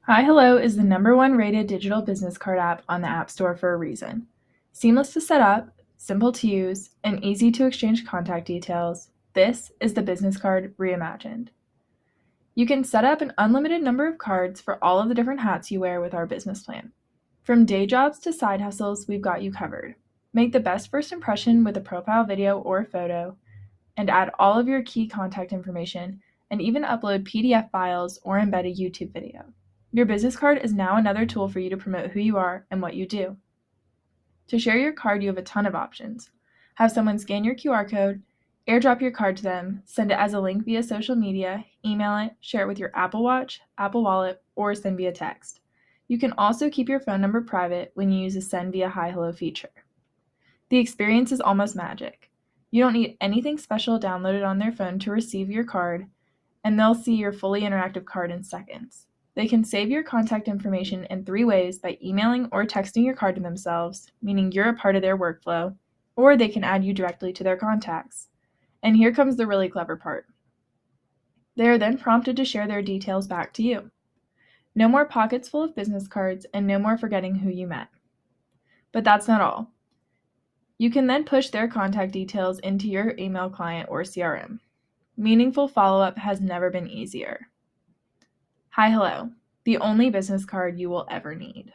HiHello is the #1 rated digital business card app on the App Store for a reason. Seamless to set up, simple to use, and easy to exchange contact details, this is the business card reimagined. You can set up an unlimited number of cards for all of the different hats you wear with our business plan. From day jobs to side hustles, we've got you covered. Make the best first impression with a profile video or photo, and add all of your key contact information, and even upload PDF files or embed a YouTube video. Your business card is now another tool for you to promote who you are and what you do. To share your card, you have a ton of options. Have someone scan your QR code, airdrop your card to them, send it as a link via social media, email it, share it with your Apple Watch, Apple Wallet, or send via text. You can also keep your phone number private when you use the Send via HiHello feature. The experience is almost magic. You don't need anything special downloaded on their phone to receive your card, and they'll see your fully interactive card in seconds. They can save your contact information in 3 ways by emailing or texting your card to themselves, meaning you're a part of their workflow, or they can add you directly to their contacts. And here comes the really clever part. They are then prompted to share their details back to you. No more pockets full of business cards and no more forgetting who you met. But that's not all. You can then push their contact details into your email client or CRM. Meaningful follow-up has never been easier. HiHello, the only business card you will ever need.